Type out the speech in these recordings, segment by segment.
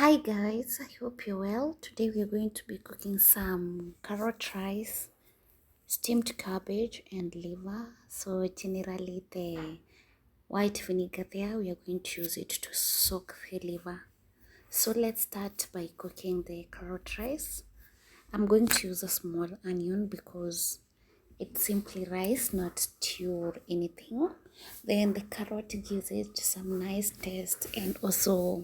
Hi guys, I hope you're well. Today we're going to be cooking some carrot rice, steamed cabbage and liver. So generally the white vinegar there, we are going to use it to soak the liver. So let's start by cooking the carrot rice. I'm going to use a small onion because it's simply rice, not stew or anything. Then the carrot gives it some nice taste and also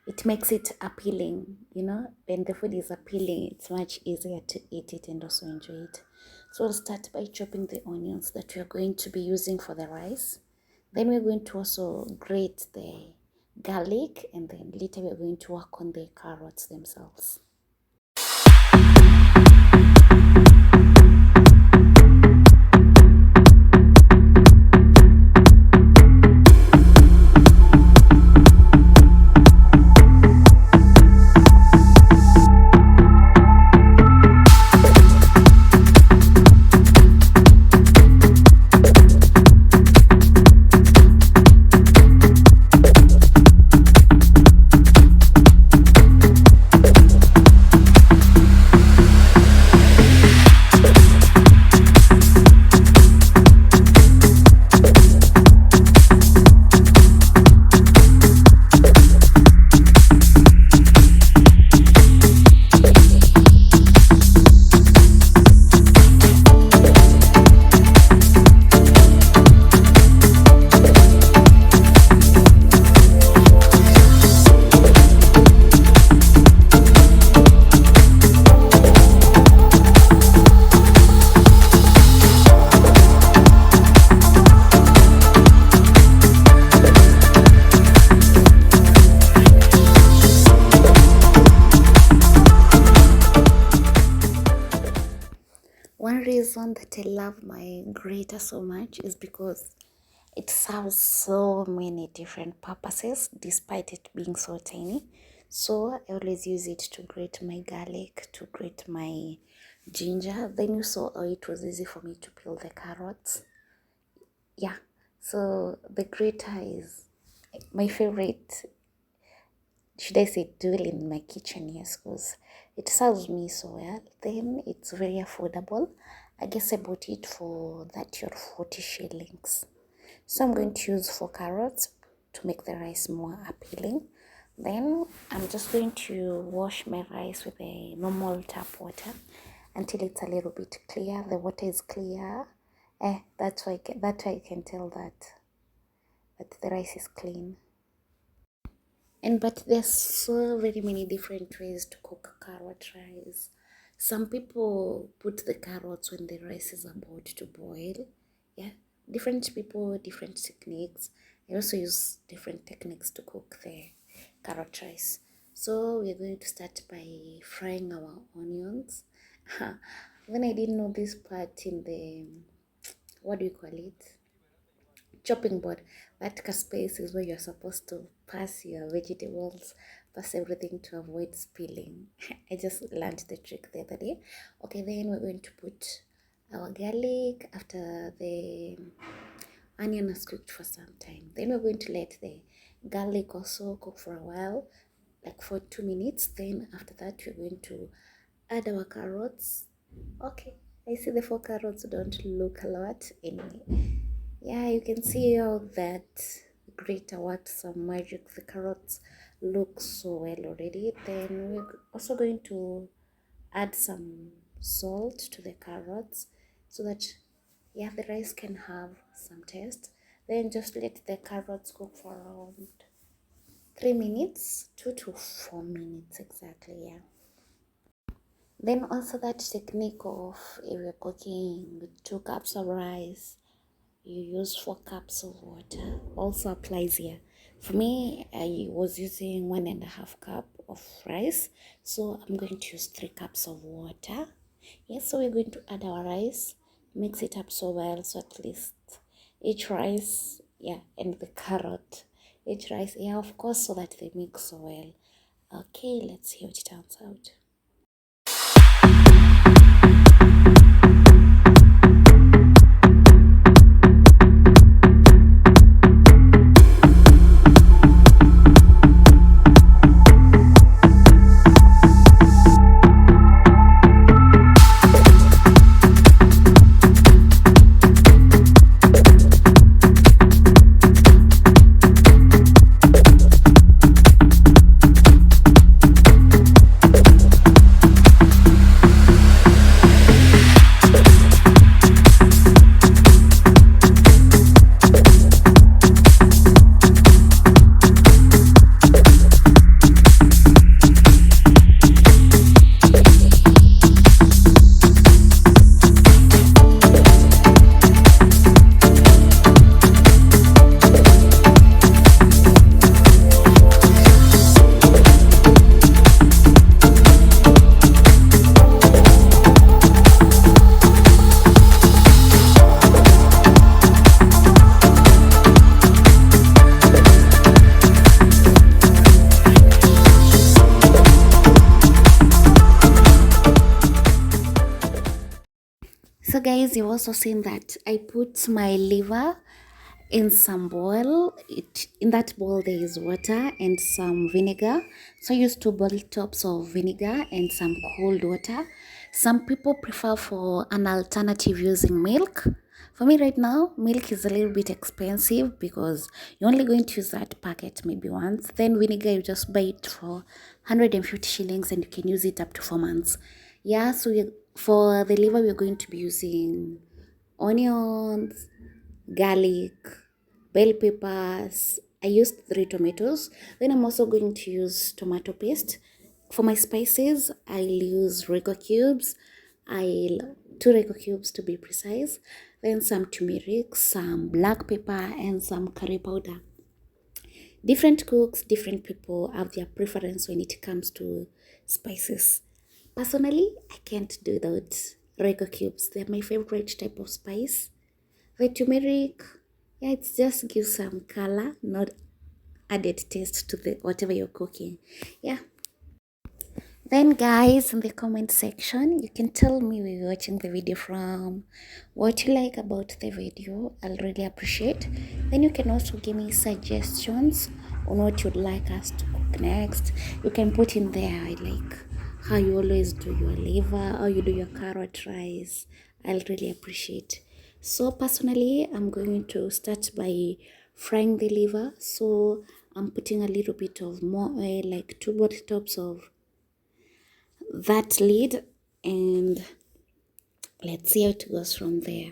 it makes it appealing. When the food is appealing, it's much easier to eat it and also enjoy it. So we'll start by chopping the onions that we are going to be using for the rice. Then we're going to also grate the garlic, and then later we're going to work on the carrots themselves. One reason that I love my grater so much is because it serves so many different purposes despite it being so tiny. So I always use it to grate my garlic, to grate my ginger. Then you saw how it was easy for me to peel the carrots. Yeah, so the grater is my favorite, should I say, tool in my kitchen, yes, because it serves me so well. Then it's very affordable. I guess I bought it for 30 or 40 shillings. So I'm going to use 4 carrots to make the rice more appealing. Then I'm just going to wash my rice with a normal tap water until it's a little bit clear. The water is clear. That's why I can tell that the rice is clean. But there's so very many different ways to cook carrot rice. Some people put the carrots when the rice is about to boil. Yeah, different people, different techniques. I also use different techniques to cook the carrot rice. So we're going to start by frying our onions. Then I didn't know this part in the, what do you call it? Chopping board. That space is where you're supposed to pass your vegetables, pass everything to avoid spilling. I just learned the trick the other day. Okay, then we're going to put our garlic after the onion has cooked for some time. Then we're going to let the garlic also cook for a while, like for 2 minutes. Then after that, we're going to add our carrots. Okay, I see the 4 carrots don't look a lot anyway. Yeah, you can see how that grater worked some magic. The carrots look so well already. Then we're also going to add some salt to the carrots so that, yeah, the rice can have some taste. Then just let the carrots cook for around 3 minutes, 2 to 4 minutes exactly, yeah. Then also that technique of, if you're cooking with 2 cups of rice, you use 4 cups of water also applies here. For me, I was using 1.5 cup of rice, so I'm going to use 3 cups of water. Yes, so we're going to add our rice, mix it up so well, so at least each rice, yeah, and the carrot, each rice, yeah, of course, so that they mix so well. Okay, let's see how it turns out. guys, you've also seen that I put my liver in some bowl. In that bowl there is water and some vinegar. So I use 2 bottle tops of vinegar and some cold water. Some people prefer for an alternative using milk. For me right now, milk is a little bit expensive because you're only going to use that packet maybe once. Then vinegar, you just buy it for 150 shillings and you can use it up to 4 months. Yeah, so for the liver, we're going to be using onions, garlic, bell peppers. I used 3 tomatoes. Then I'm also going to use tomato paste. For my spices, I'll use Rico cubes. I'll 2 Rico cubes to be precise. Then some turmeric, some black pepper, and some curry powder. Different cooks, different people have their preference when it comes to spices. Personally, I can't do those Rico cubes. They're my favorite type of spice. The turmeric, yeah, it just gives some color, not added taste to the whatever you're cooking. Yeah. Then guys, in the comment section, you can tell me where you're watching the video from, what you like about the video. I'll really appreciate. Then you can also give me suggestions on what you'd like us to cook next. You can put in there like how you always do your liver, how you do your carrot rice. I'll really appreciate. So personally, I'm going to start by frying the liver. So I'm putting a little bit of more oil, like 2 bottle tops of that lid, and let's see how it goes from there.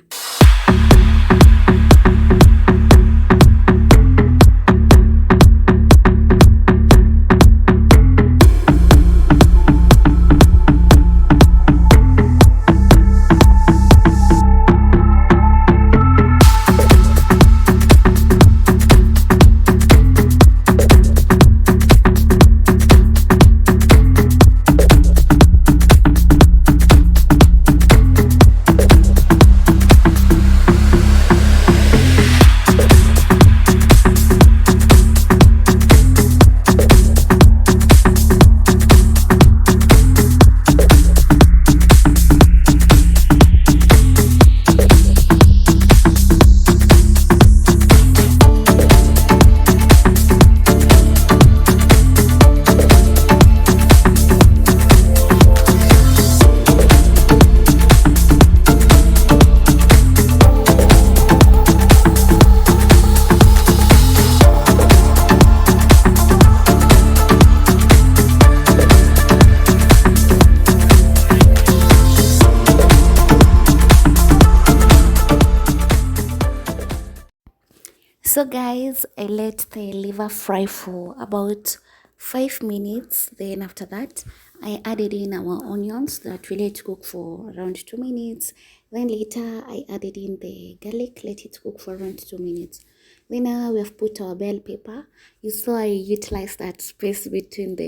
So guys, I let the liver fry for about 5 minutes. Then after that, I added in our onions that we let cook for around 2 minutes. Then later, I added in the garlic, let it cook for around 2 minutes. Then now we have put our bell pepper. You saw I utilized that space between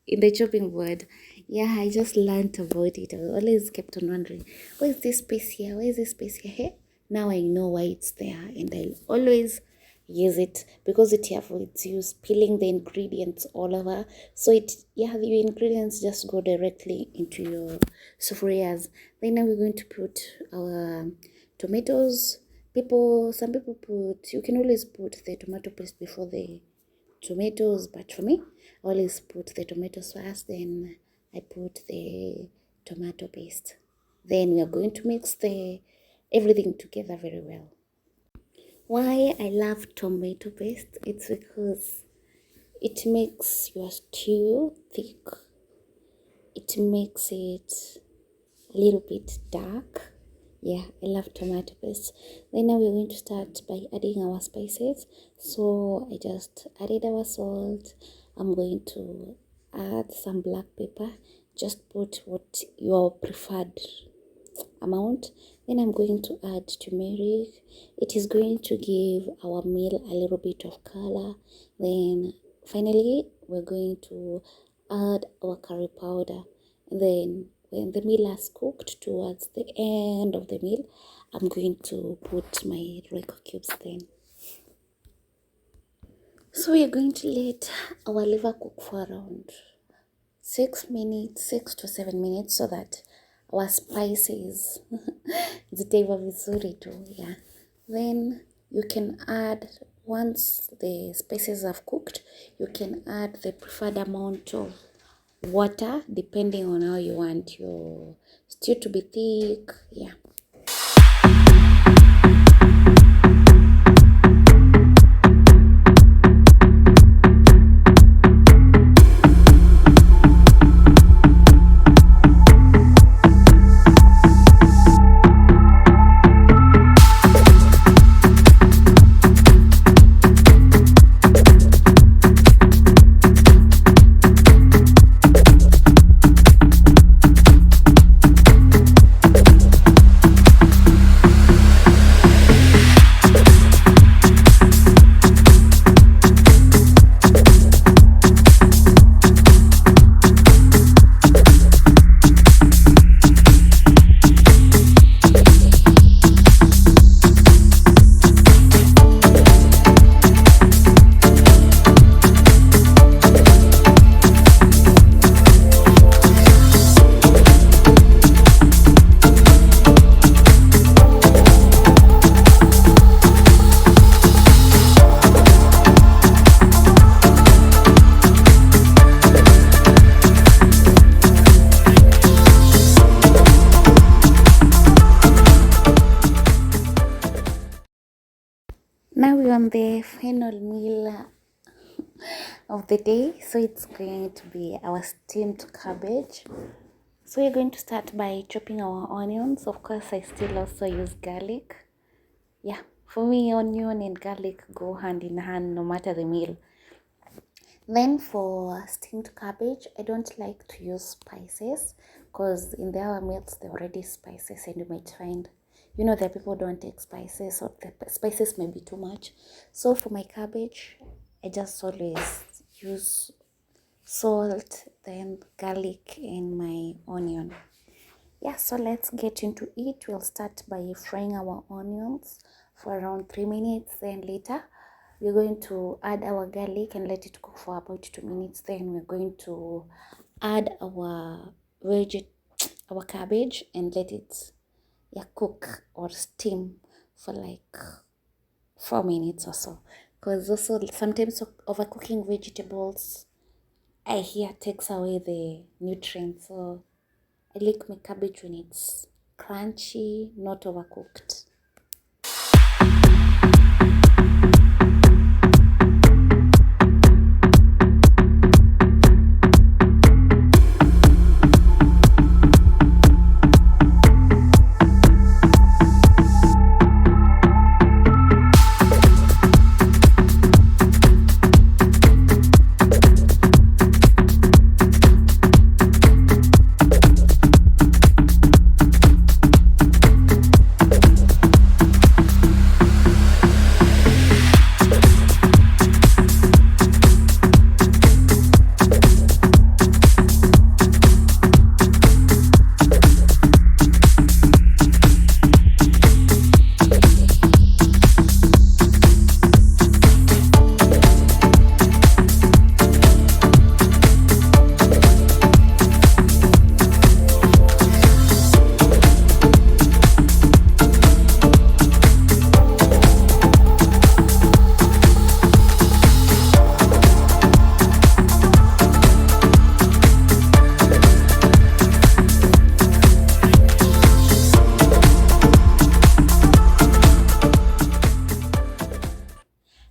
in the chopping board. Yeah, I just learned about it. I always kept on wondering, why is this space here? Why is this space here? Hey, now I know why it's there, and I'll always use it because it avoids you spilling the ingredients all over. So the ingredients just go directly into your sufurias. Then now we're going to put our tomatoes. Some people put, you can always put the tomato paste before the tomatoes, but for me, I always put the tomatoes first, then I put the tomato paste. Then we are going to mix everything together very well. Why I love tomato paste? It's because it makes your stew thick. It makes it a little bit dark. Yeah, I love tomato paste. Then now we're going to start by adding our spices. So I just added our salt. I'm going to add some black pepper. Just put what your preferred amount. Then I'm going to add turmeric. It is going to give our meal a little bit of color. Then finally we're going to add our curry powder. Then when the meal has cooked towards the end of the meal, I'm going to put my Rico cubes then. So we are going to let our liver cook for around 6 to 7 minutes so that our spices zitaiva vizuri tu, yeah. Then you can add, once the spices have cooked, you can add the preferred amount of water depending on how you want your stew to be thick, yeah. Now we're on the final meal of the day, so it's going to be our steamed cabbage. So we're going to start by chopping our onions. Of course, I still also use garlic. Yeah, for me, onion and garlic go hand in hand no matter the meal. Then for steamed cabbage, I don't like to use spices because in the other meals they're already spices, and you might find, you know, that people don't take spices, or the spices may be too much. So for my cabbage, I just always use salt, then garlic, and my onion. Yeah, so let's get into it. We'll start by frying our onions for around 3 minutes. Then later we're going to add our garlic and let it cook for about 2 minutes. Then we're going to add our our cabbage and let it cook or steam for like 4 minutes or so. Because also sometimes overcooking vegetables, I hear, takes away the nutrients. So I like my cabbage when it's crunchy, not overcooked.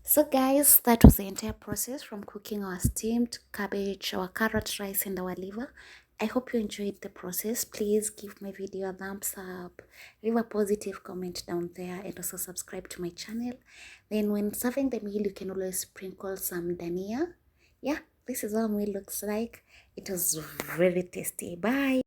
So guys, that was the entire process from cooking our steamed cabbage, our carrot rice, and our liver. I hope you enjoyed the process. Please give my video a thumbs up, leave a positive comment down there, and also subscribe to my channel. Then when serving the meal, you can always sprinkle some dhania. Yeah, this is how meal looks like. It was very tasty. Bye.